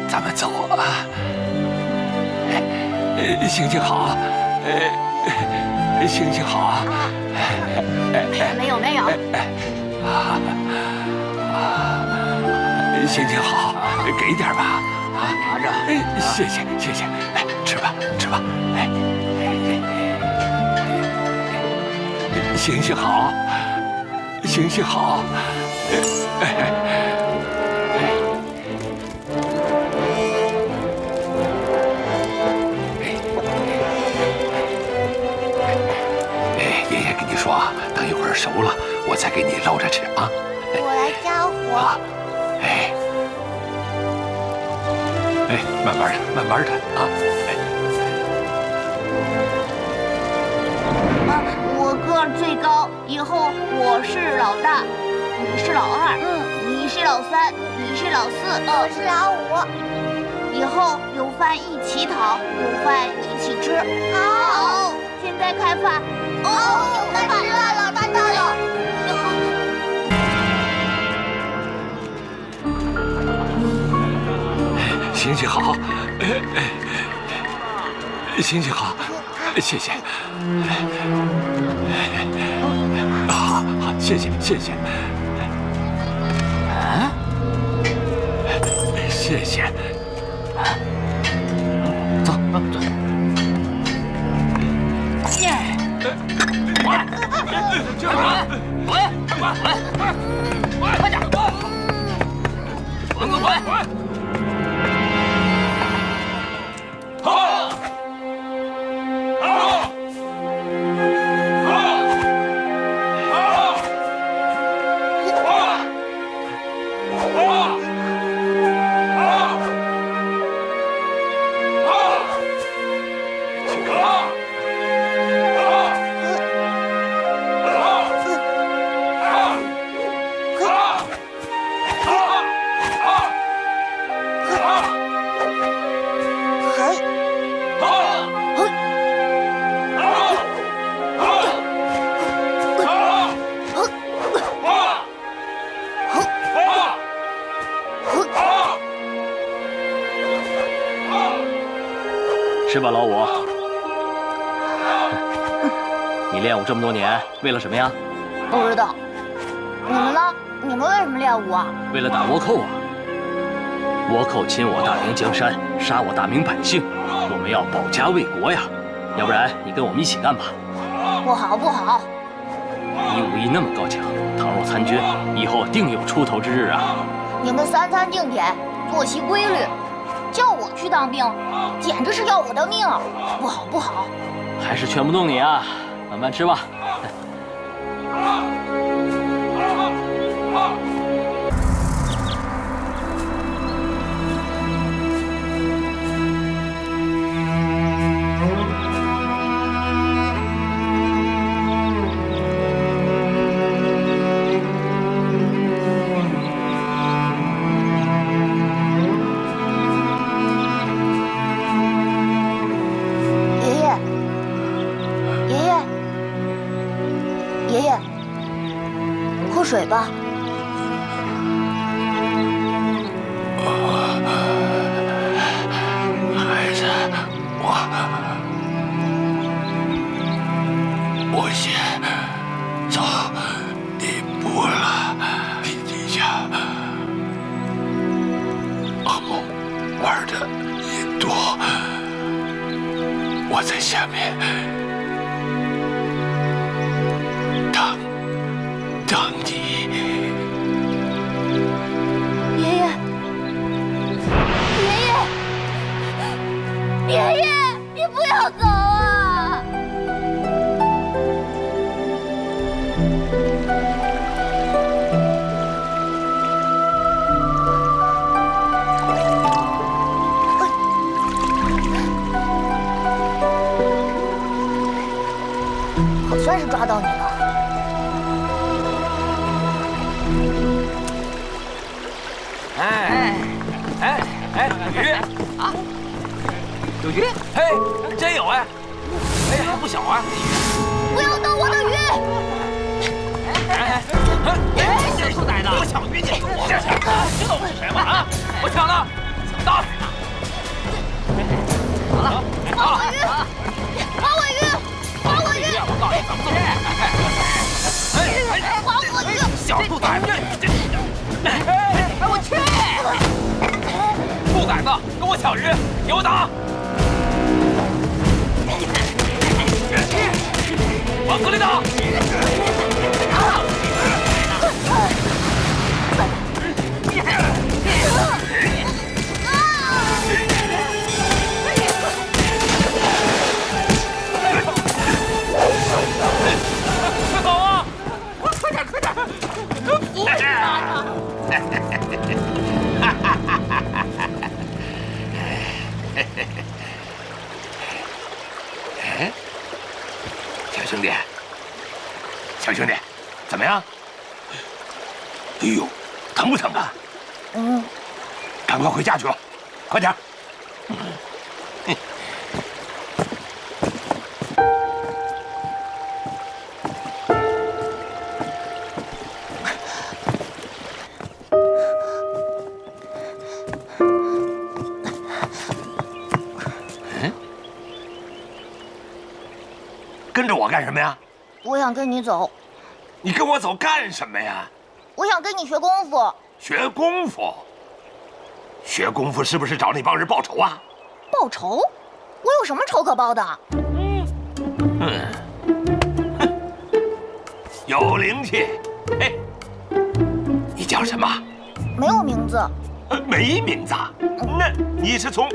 咱们走啊！行行好，行行好啊！没有。行行好，给点吧。拿着，谢谢。吃吧。行行好。爷爷跟你说啊，等一会儿熟了，我再给你捞着吃啊。我来加火。慢慢的啊。我个儿最高，以后我是老大，你是老二，你是老三，你是老四，我是老五。以后有饭一起讨，有饭一起吃。好，现在开饭。有饭吃了，老大到了。行行好，行行好，谢谢。好，谢谢。啊，谢谢。走。滚！快点！滚！是吧，老五？你练武这么多年，为了什么呀？不知道。你们呢？你们为什么练武啊？为了打倭寇啊！倭寇侵我大明江山，杀我大明百姓，我们要保家卫国呀！要不然你跟我们一起干吧。不好。你武艺那么高强，倘若参军，以后定有出头之日啊！你们三餐定点，作息规律，叫我去当兵，简直是要我的命！不好。还是劝不动你啊，慢慢吃吧。爷爷，喝水吧。孩子，我先走一步了，你家好玩的也多，我在下面等你。爷爷，你不要走啊！好算是抓到你了。哎，哎，有鱼啊！有鱼？嘿，真有哎！哎，还不小啊！不要动我的鱼！哎，小兔崽子，我抢鱼你！知道我是谁吗？啊！我抢了，打死他！好了，还我鱼！还我鱼！还我鱼！我告诉你怎么做！还我鱼！小兔崽子，哎，我去！兔崽子，跟我抢鱼，给我打！往死里打！快走啊！快点，快点！扶着他！哎，小兄弟，小兄弟，怎么样？哎呦，疼不疼啊？嗯，赶快回家去吧，快点！跟着我干什么呀？我想跟你走，你跟我走干什么呀？我想跟你学功夫。学功夫？学功夫是不是找那帮人报仇啊？报仇？我有什么仇可报的？有灵气。哎，你叫什么？没有名字。没名字。那你是从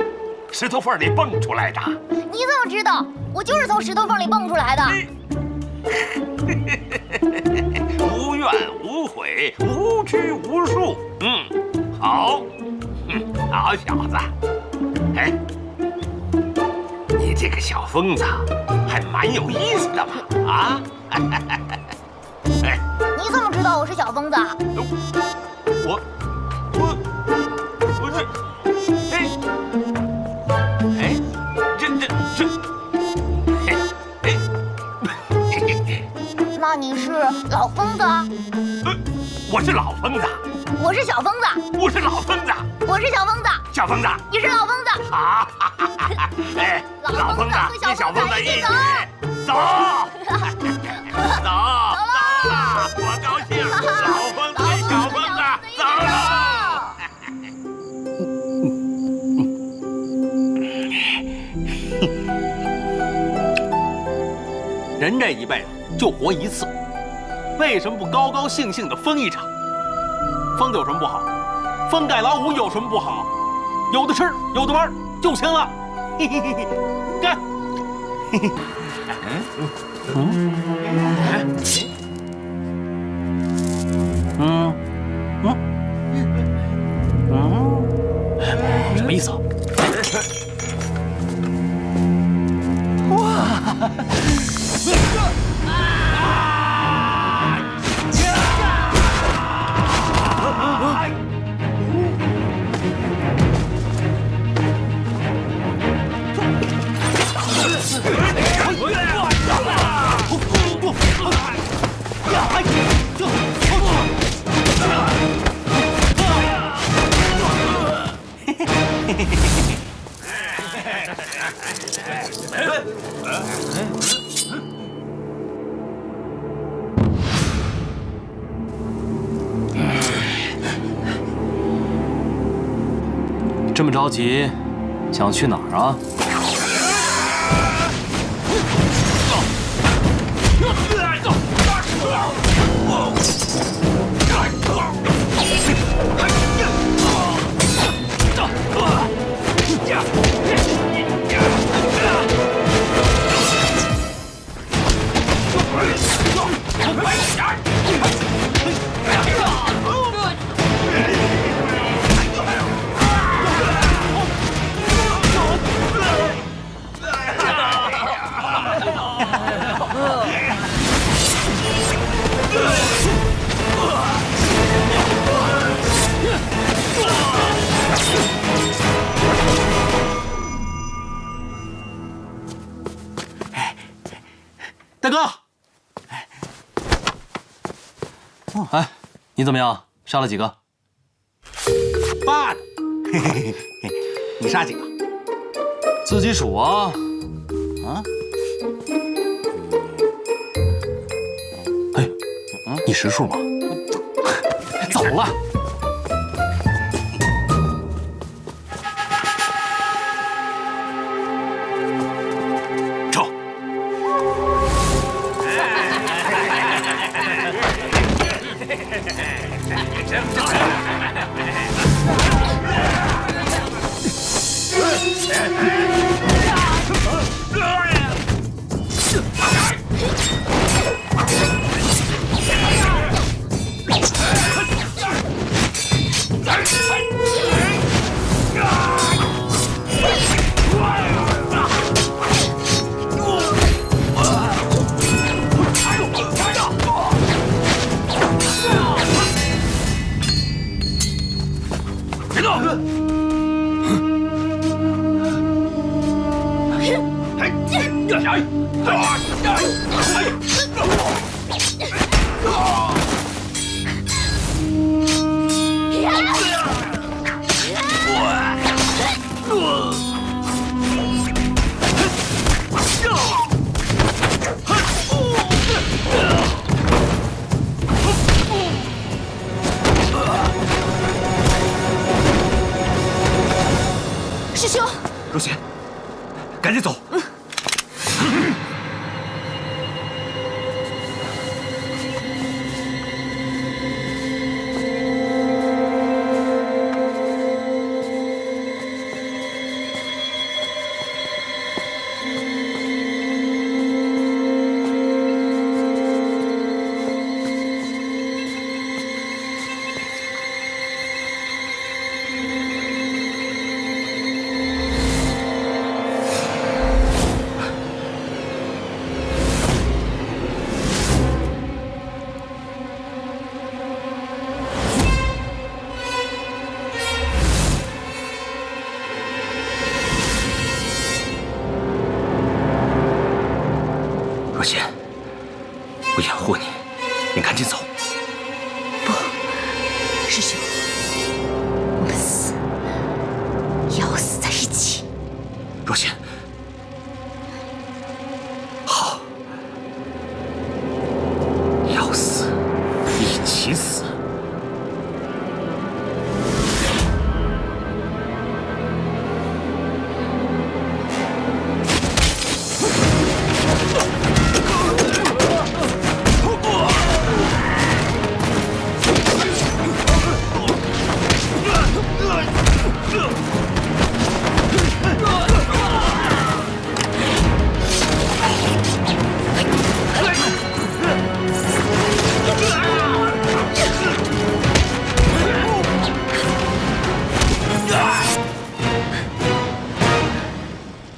石头缝里蹦出来的？你怎么知道？我就是从石头缝里蹦出来的。无怨无悔，无拘无束。好，好小子。哎，你这个小疯子还蛮有意思的嘛，啊？哎，你怎么知道我是小疯子？我这，哎，那你是老疯子？我是老疯子。我是小疯子。我是老疯子。我是小疯子。小疯子。你是老疯子。好，哎，老疯子跟小疯子一起走，走，我高兴，老疯子跟小疯子走了。人这一辈子就活一次，为什么不高高兴兴的疯一场？疯的有什么不好？疯盖老虎有什么不好？有的吃，有的玩就行了。嘿嘿嘿嘿，干！嘿嘿，什么意思啊？这么着急，想去哪儿啊？大哥，哎，你怎么样？杀了几个8个。嘿嘿嘿嘿，你杀几个？自己数啊。啊？哎，你识数吗？走了。撤。别动！师兄，若曦，赶紧走。若曦，我掩护你，你赶紧走。不，师兄，我们死，要死在一起。若曦，好，要死一起死。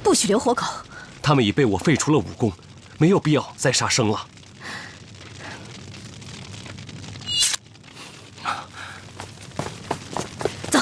不许留活口！他们已被我废除了武功，没有必要再杀生了。走。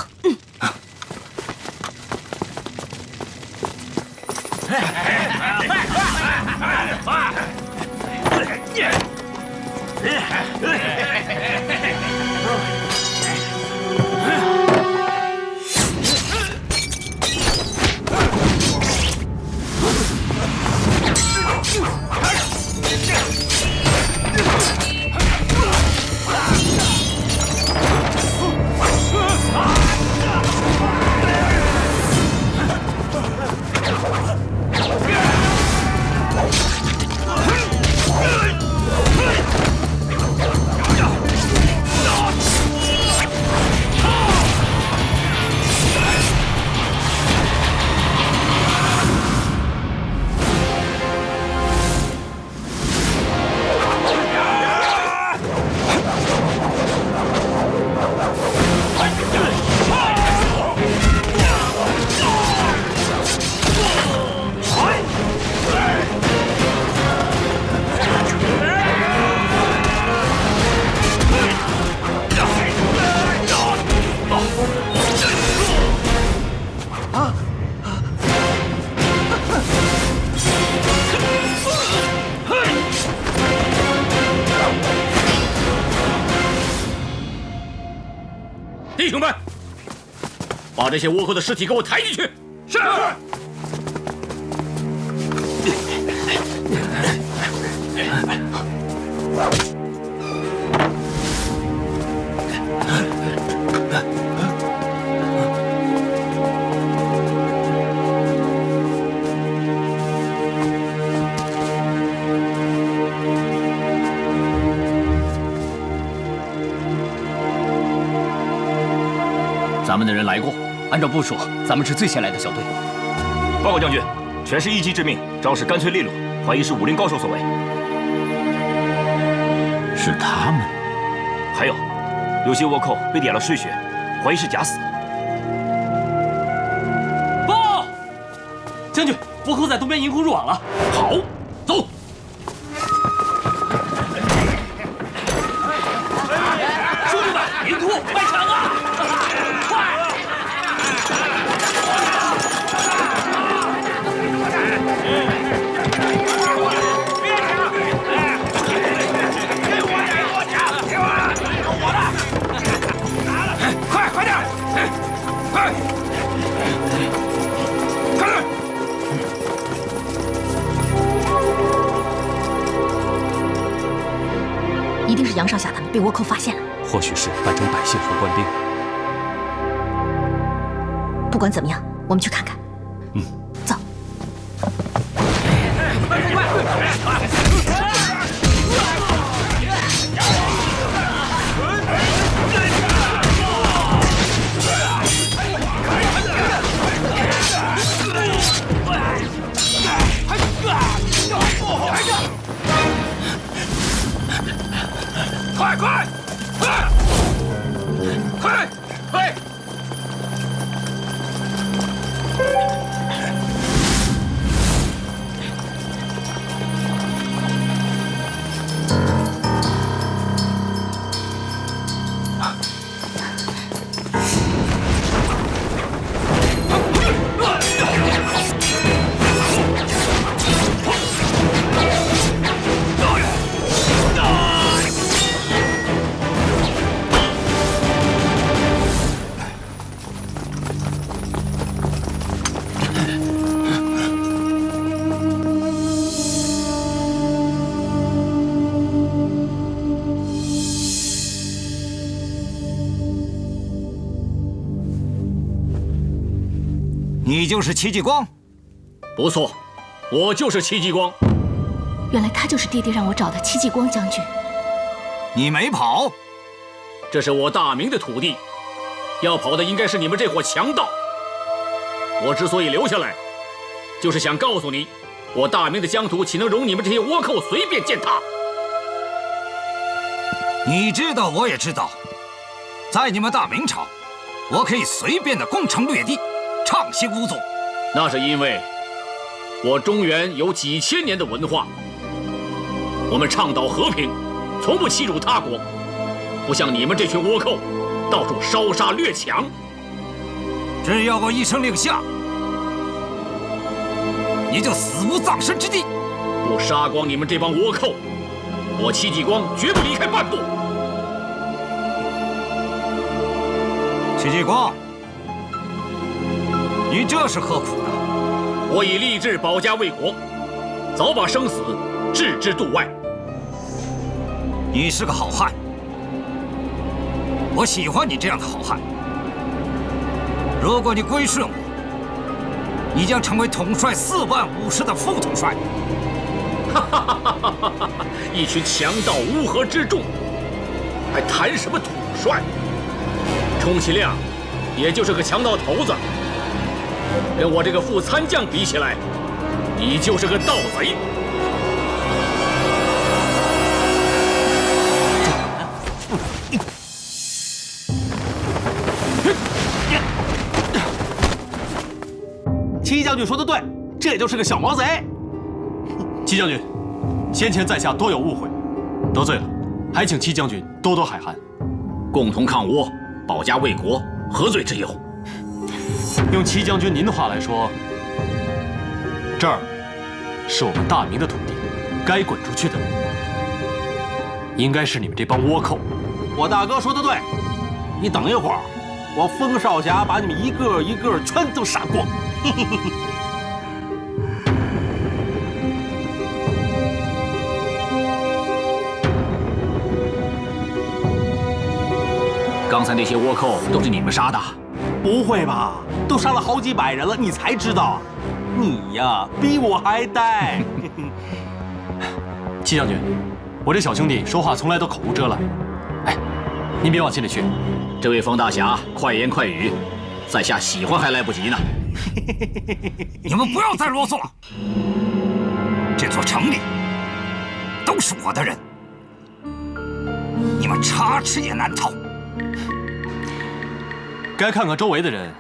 那些倭寇的尸体给我抬进去。是。咱们的人来过，按照部署，咱们是最先来的小队。报告将军，全是一击致命，招式干脆利落，怀疑是武林高手所为。是他们。还有，有些倭寇被点了睡穴，怀疑是假死。报，将军，倭寇在东边营库入网了。好，走。兄弟们，营库外抢啊！快！快点！快！快点！一定是杨少侠他们被倭寇发现了。或许是扮成百姓和官兵。不管怎么样，我们去看看。嗯，走。快！你就是戚继光？不错，我就是戚继光。原来他就是爹爹让我找的戚继光将军。你没跑？这是我大明的土地，要跑的应该是你们这伙强盗。我之所以留下来，就是想告诉你，我大明的疆土岂能容你们这些倭寇随便践踏？你知道，我也知道，在你们大明朝，我可以随便的攻城略地，畅行无阻。那是因为我中原有几千年的文化，我们倡导和平，从不欺辱他国，不像你们这群倭寇，到处烧杀掠抢。只要我一声令下，你就死无葬身之地。不杀光你们这帮倭寇，我戚继光绝不离开半步。戚继光，你这是何苦呢？我已立志保家卫国，早把生死置之度外。你是个好汉，我喜欢你这样的好汉。如果你归顺我，你将成为统帅4万武士的副统帅。一群强盗乌合之众，还谈什么统帅？充其量也就是个强盗头子，跟我这个副参将比起来，你就是个盗贼。戚将军说的对，这就是个小毛贼。戚将军，先前在下多有误会，得罪了，还请戚将军多多海涵。共同抗倭，保家卫国，何罪之有？用戚将军您的话来说，这儿是我们大明的土地，该滚出去的人，应该是你们这帮倭寇。我大哥说的对，你等一会儿，我风少侠把你们一个一个全都杀光。刚才那些倭寇都是你们杀的？不会吧？都杀了好几百人了，你才知道？你呀，比我还呆。戚将军，我这小兄弟说话从来都口无遮拦。哎，您别往心里去。这位方大侠，快言快语，在下喜欢还来不及呢。你们不要再啰嗦了。这座城里都是我的人，你们插翅也难逃。该看看周围的人，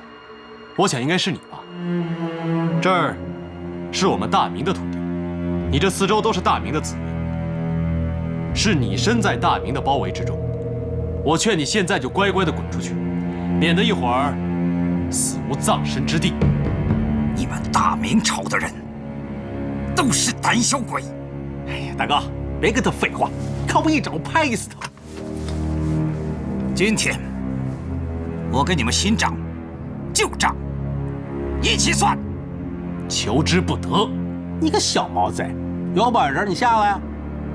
我想应该是你吧。这儿是我们大明的土地，你这四周都是大明的子民，是你身在大明的包围之中。我劝你现在就乖乖的滚出去，免得一会儿死无葬身之地。你们大明朝的人都是胆小鬼！哎呀，大哥，别跟他废话，看我一掌拍死他！今天我给你们新账旧账一起算。求之不得！你个小毛贼，有本事你下来呀！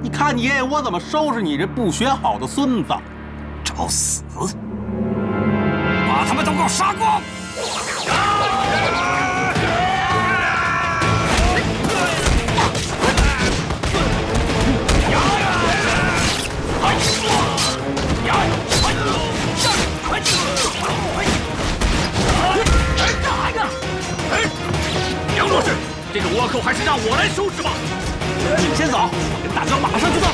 你看你爷爷我怎么收拾你这不学好的孙子！找死！把他们都给我杀光！杨若是，这个倭寇还是让我来收拾吧。你先走，跟大哥马上就到。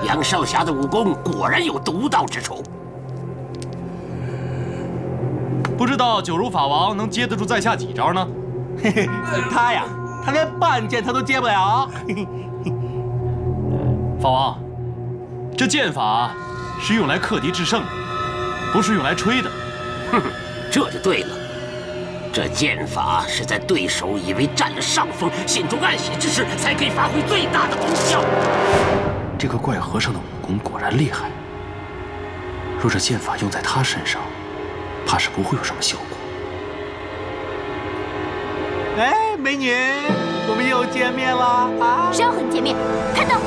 杨少侠的武功果然有独到之处。不知道九如法王能接得住在下几招呢？嘿嘿，他呀，他连半剑他都接不了。法王，这剑法是用来克敌制胜的，不是用来吹的。哼，这就对了。这剑法是在对手以为占了上风、心中暗喜之时，才可以发挥最大的功效。这个怪和尚的武功果然厉害。若这剑法用在他身上，怕是不会有什么效果。哎，美女，我们又见面了啊！谁要和你见面？看到。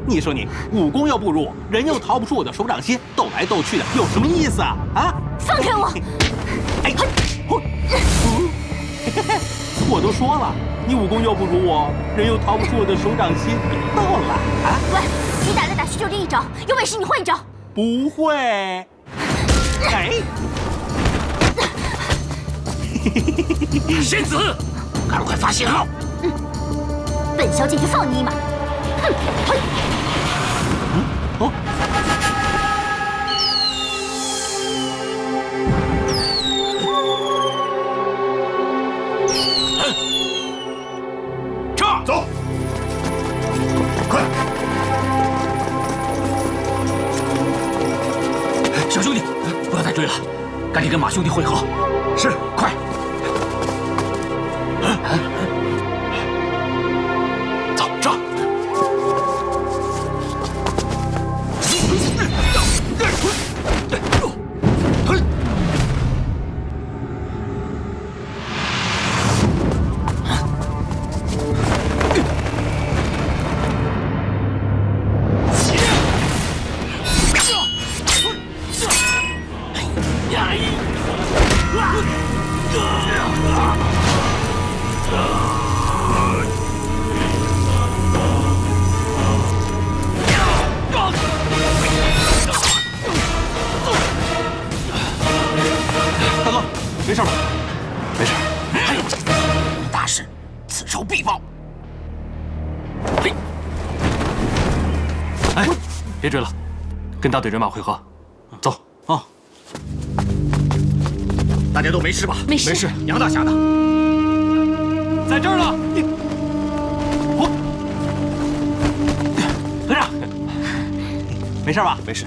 你说你武功又不如我，人又逃不出我的手掌心，斗来斗去的有什么意思啊？啊！放开我！哎，我都说了，你武功又不如我，人又逃不出我的手掌心，别斗了啊！喂，你打来打去就这一招，又没事你换一招。不会。哎，仙子，赶快发信号！本小姐就放你一马。哼，嘿。哦。这走，快！小兄弟，不要再追了，赶紧跟马兄弟会合。是，快！走着。大哥，没事吧？没事。大事，此仇必报。哎，别追了，跟大队人马会合，走。啊，大家都没事吧？没事。没事。杨大侠呢？在这儿呢。团长，没事吧？没事。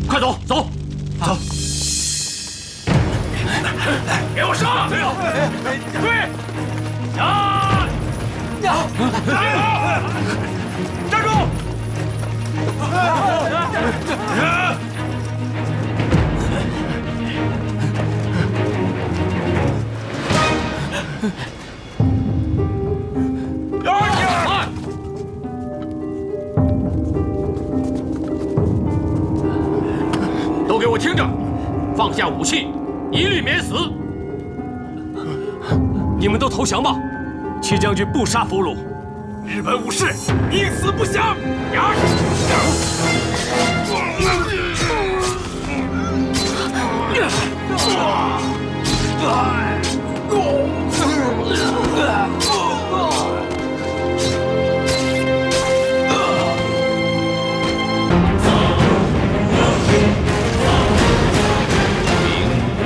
快走，走，走！给我上！对，站住！都给我听着，放下武器，一律免死。你们都投降吧，戚将军不杀俘虏。日本武士宁死不降！呀！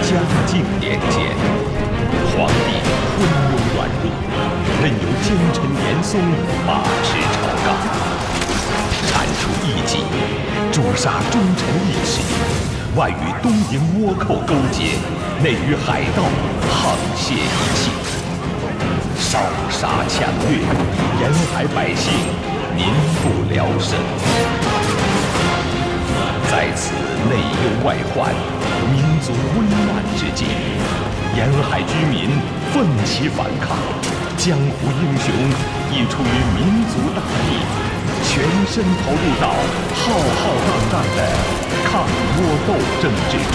嘉靖年间，皇帝昏庸软弱，任由奸臣严嵩把持朝纲，铲除异己，诛杀忠臣义士，外与东瀛倭寇勾结，内与海盗沆瀣一气，烧杀抢掠，沿海百姓民不聊生。在此内忧外患、民族危难之际，沿海居民奋起反抗，江湖英雄亦出于民族大义，全身投入到浩浩荡荡的抗倭斗争之中。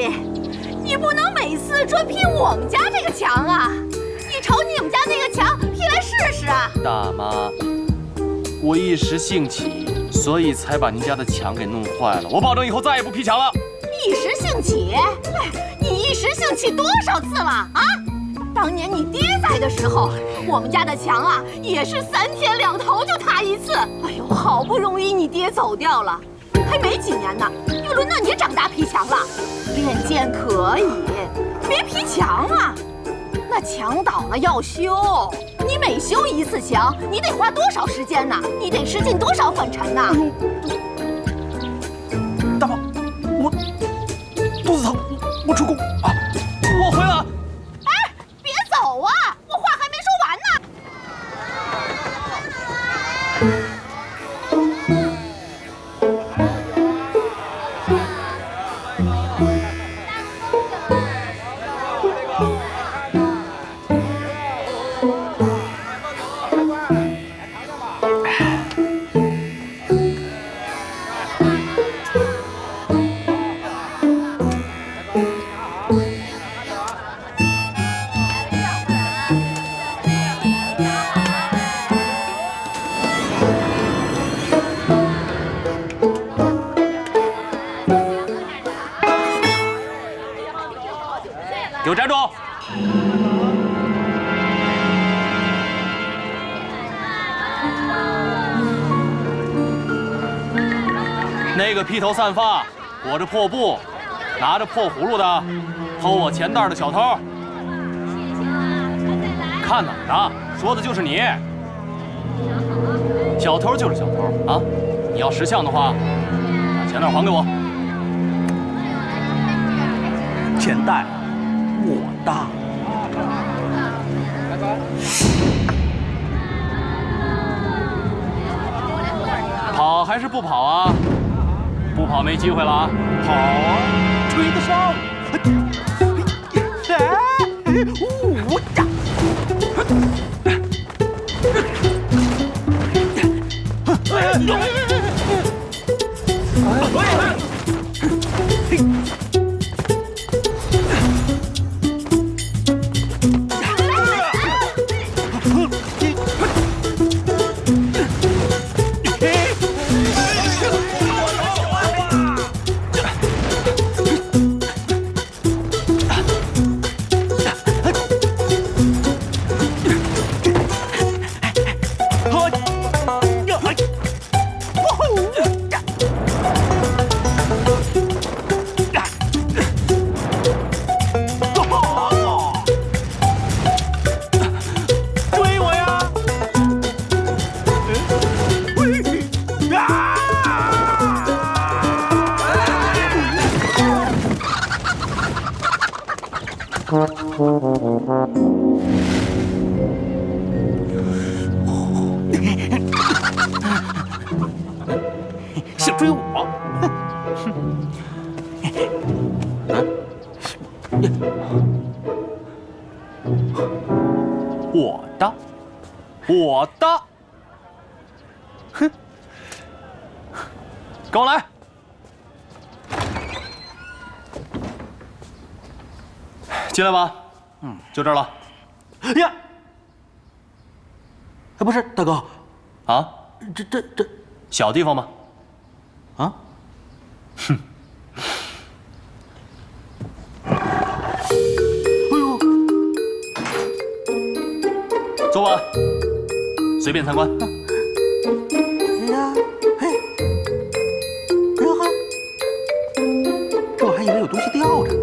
你，你不能每次专劈我们家这个墙啊！你朝你们家那个墙劈来试试啊！大妈，我一时兴起，所以才把您家的墙给弄坏了。我保证以后再也不劈墙了。一时兴起？哎，你一时兴起多少次了啊？当年你爹在的时候，我们家的墙啊也是3天2头就塌一次。哎呦，好不容易你爹走掉了，还没几年呢，又轮到你长大劈墙了。练剑可以，别劈墙啊！那墙倒了要修，你每修一次墙，你得花多少时间呢？你得吃进多少粉尘呢？大妈，我肚子疼，我出宫啊，我回来了。别走啊！我话还没说完呢。给我站住！那个披头散发、裹着破布、拿着破葫芦的偷我钱袋的小偷，看哪儿呢？说的就是你。小偷就是小偷啊！你要识相的话，把钱袋还给我。钱袋我的。跑还是不跑啊？不跑没机会了啊！跑啊，追得上！我呀！想追我？我的，我的，哼！跟我来。进来吧。就这儿了。呀！哎，不是大哥，啊，这小地方吗？啊？哼！哎呦！坐吧，随便参观。哎呀，嘿，哎呦呵，这我还以为有东西吊着呢。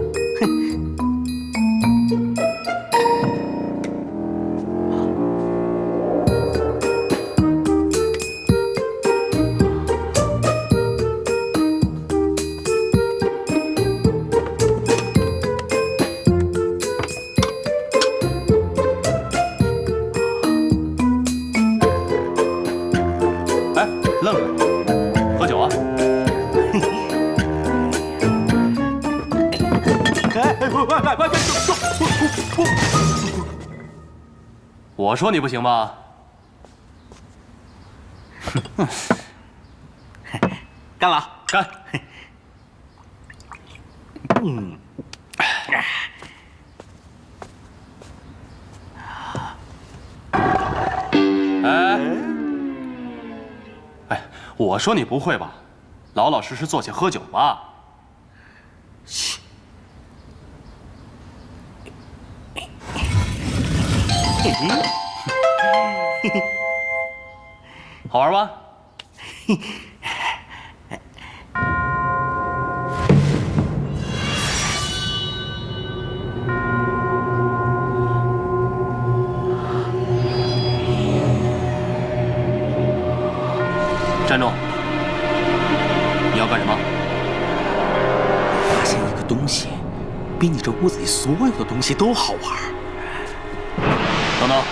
愣着，喝酒啊！我说你不行吧？干了，干！哎，我说你不会吧？老老实实坐下喝酒吧。好玩吧？站住！你要干什么？发现一个东西，比你这屋子里所有的东西都好玩。等等，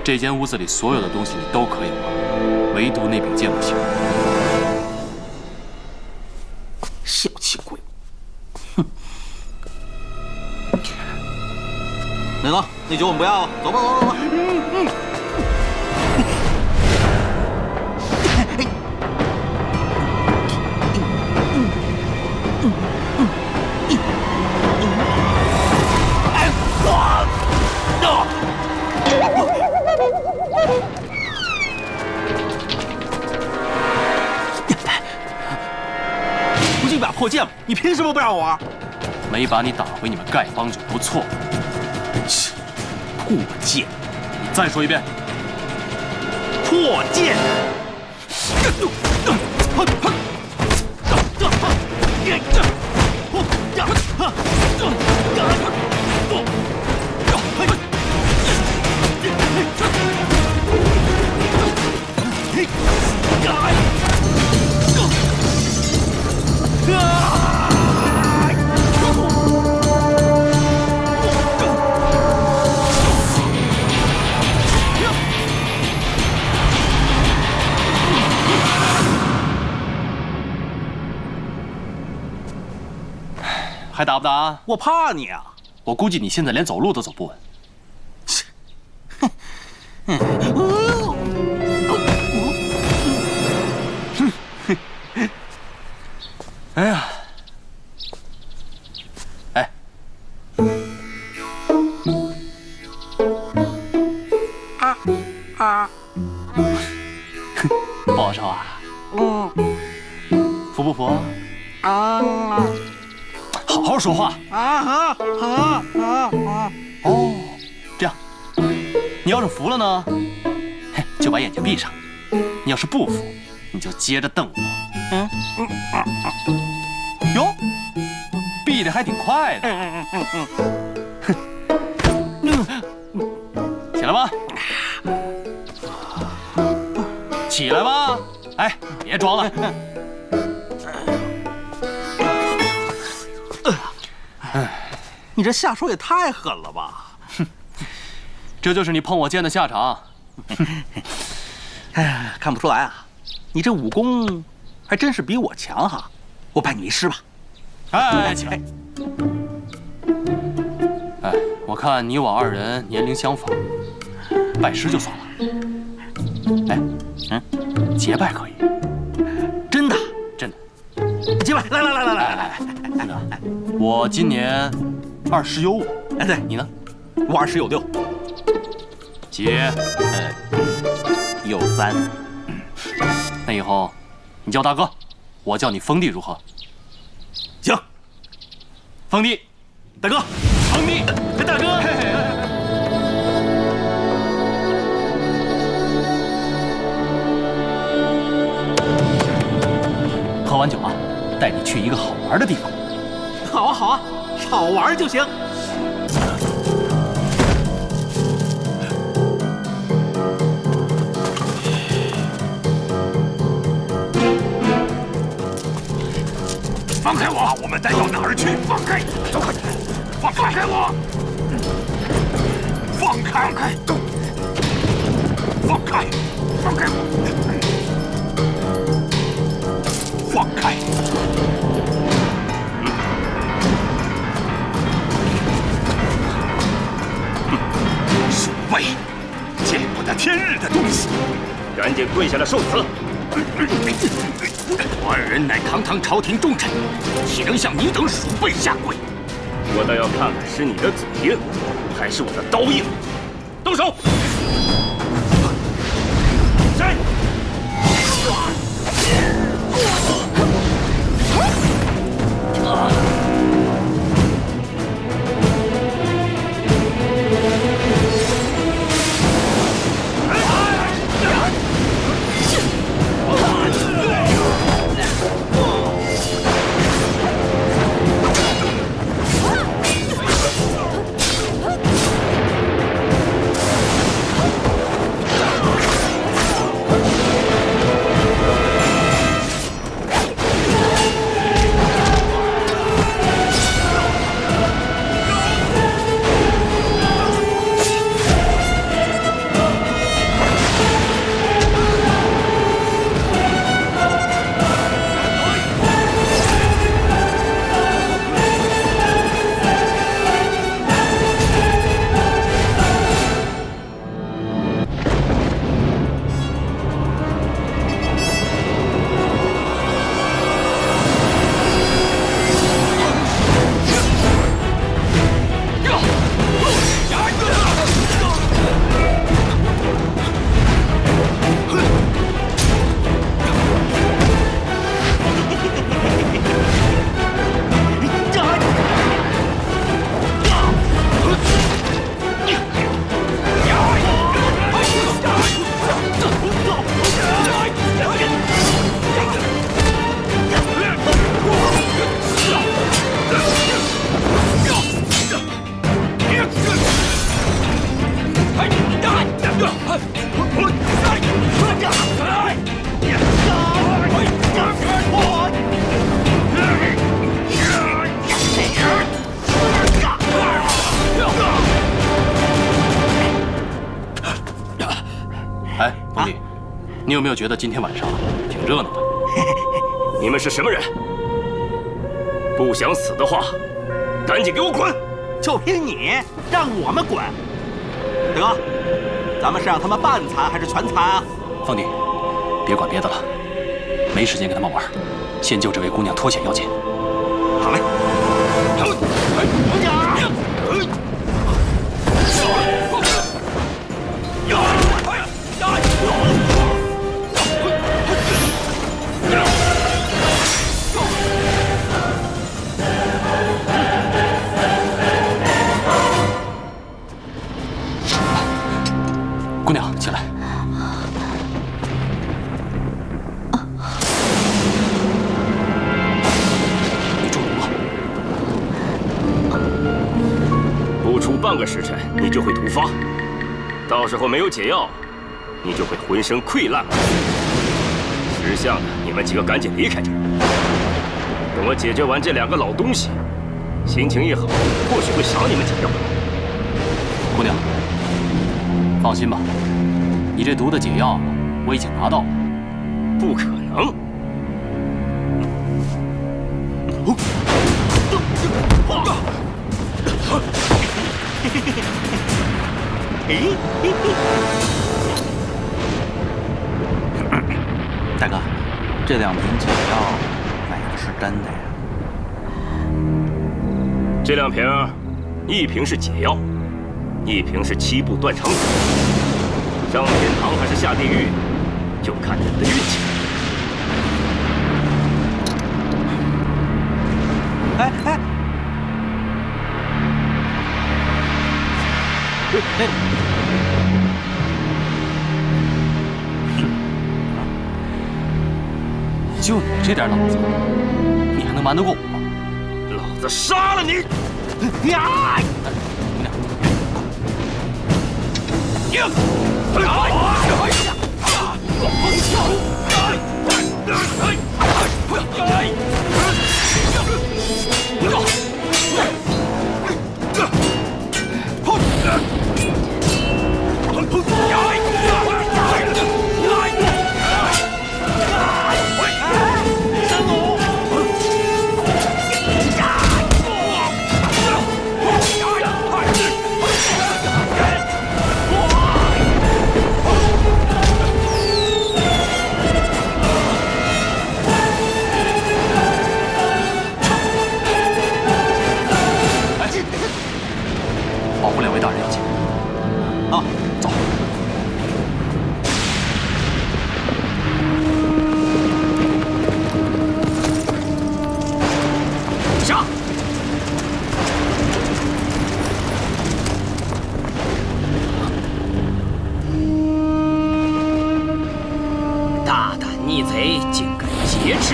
这间屋子里所有的东西你都可以玩，唯独那柄剑不行。小气鬼！哼！那个，那酒我们不要了，走吧，走吧，走吧。不就一把破剑吗？你凭什么不让我玩？没把你打回你们丐帮就不错。破剑！你再说一遍。破剑！还打不打？我怕你啊！我估计你现在连走路都走不稳。哎呀，哎，不好受啊？服不服？好好说话。哦，这样，你要是服了呢，就把眼睛闭上；你要是不服，你就接着瞪我。哟，闭得还挺快的。起来吧，起来吧！哎，别装了。你这下手也太狠了吧！这就是你碰我剑的下场。哎，看不出来啊，你这武功还真是比我强哈！我拜你为师吧。哎，起来！哎，我看你我二人年龄相仿，拜师就算了。哎，结拜可以？真的？真的。结拜！来！那个，我今年20有5。哎，对，你呢？我20有6。结，有3。那以后你叫大哥，我叫你封地，如何？行。封地，大哥，封地，大哥。喝完酒啊，带你去一个好玩的地方。好啊，好啊，好玩就行。放开我！我们带到哪儿去？放开！走开！放开我！放开！放开！放开我！放开！鼠辈，见不得天日的东西！赶紧跪下来受死！我我二人乃堂堂朝廷重臣，岂能向你等鼠辈下跪？我倒要看看是你的嘴硬，还是我的刀硬。动手！谁？哎，兄弟，你有没有觉得今天晚上挺热闹的？你们是什么人？不想死的话，赶紧给我滚！就凭你让我们滚？得，咱们是让他们半残还是全残啊？凤弟，别管别的了，没时间跟他们玩，先救这位姑娘脱险要紧。好嘞。姑娘，起来。你中毒了。不出半个时辰，你就会突发，到时候没有解药，你就会浑身溃烂而死。识相的，你们几个赶紧离开这儿。等我解决完这两个老东西，心情一好，或许会赏你们几药。姑娘，放心吧，你这毒的解药我已经拿到了。不可能！大哥，这2瓶解药哪个是真的呀？这2瓶，1瓶是解药，1瓶是7步断肠子。上天堂还是下地狱，就看人的运气。哎哎！就你这点脑子，你还能瞒得过我吗？老子杀了你！呀！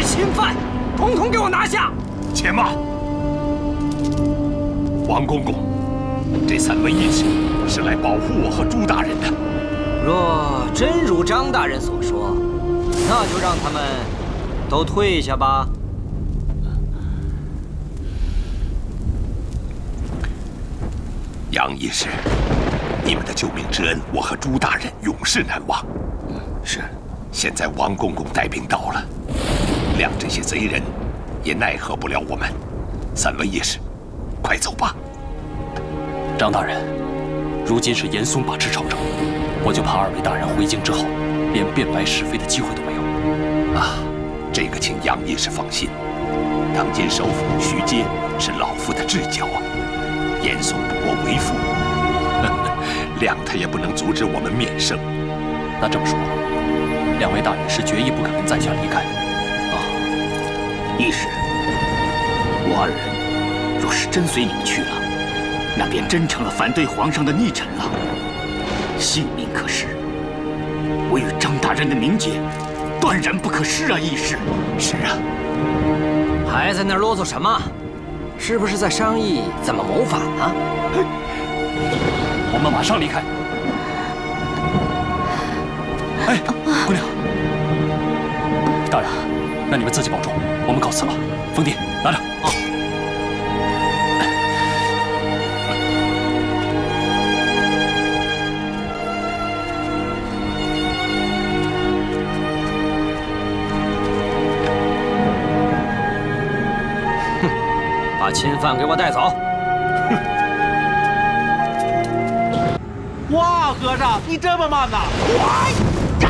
侵犯，统统给我拿下！且慢，王公公，这3位义士是来保护我和朱大人的。若真如张大人所说，那就让他们都退下吧。杨义士，你们的救命之恩，我和朱大人永世难忘。是，现在王公公带兵到了，谅这些贼人也奈何不了我们。3位义士，快走吧。张大人，如今是严嵩把持朝政，我就怕2位大人回京之后，连辨白是非的机会都没有。啊，这个请杨义士放心，当今首辅徐阶是老夫的至交啊。严嵩不过为父，谅他也不能阻止我们面圣。那这么说，2位大人是决意不肯跟在下离开？义士，我2人若是真随你们去了，那便真成了反对皇上的逆臣了，性命可失。我与张大人的名节，断然不可失啊！义士。是啊。还在那儿啰嗦什么？是不是在商议怎么谋反呢？我们马上离开。哎，姑娘，大人，那你们自己保重，我们告辞了。冯弟，拿着啊。把钦犯给我带走！哇，和尚，你这么慢呐！哇呀！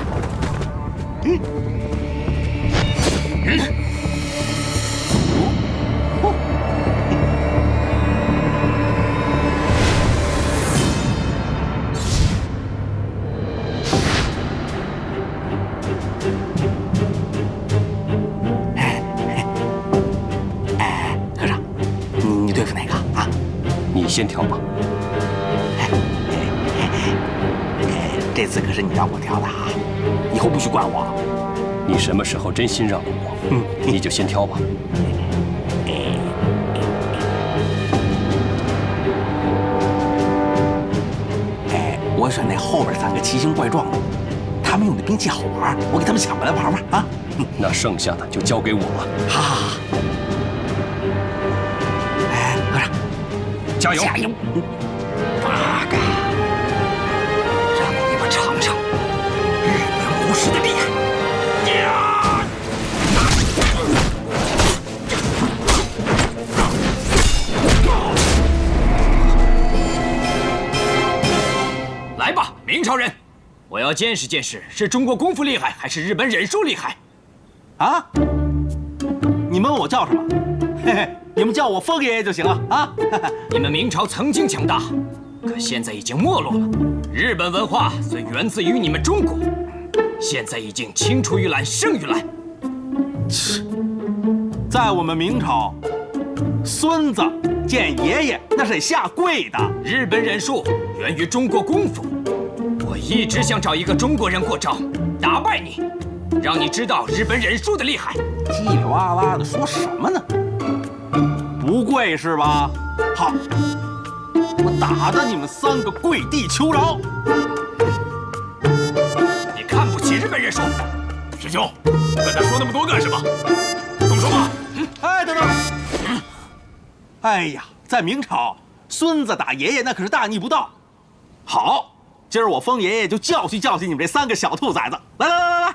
和尚，你对付哪个啊？你先挑吧。这次可是你让我挑的啊，以后不许管我。你什么时候真心让过我，你就先挑吧。我选那后边3个奇形怪状的，他们用的兵器好玩，我给他们抢过来玩玩啊。那剩下的就交给我了。好好好。和尚，加油！加油！8个。让你们尝尝日本武士的厉害！来吧，明朝人，我要见识见识，是中国功夫厉害，还是日本忍术厉害？啊？你们问我叫什么？嘿嘿，你们叫我风爷爷就行了啊！你们明朝曾经强大，可现在已经没落了。日本文化虽源自于你们中国，现在已经青出于蓝胜于蓝。在我们明朝，孙子见爷爷那是得下跪的。日本忍术源于中国功夫，我一直想找一个中国人过招，打败你，让你知道日本忍术的厉害。叽里哇啦的说什么呢？不跪是吧？好，我打得你们3个跪地求饶。你看不起日本忍术，师兄，跟他说那么多干什么？动手吧！哎，等等。哎呀，在明朝，孙子打爷爷那可是大逆不道。好，今儿我风爷爷就教训教训你们这3个小兔崽子。来来来来来！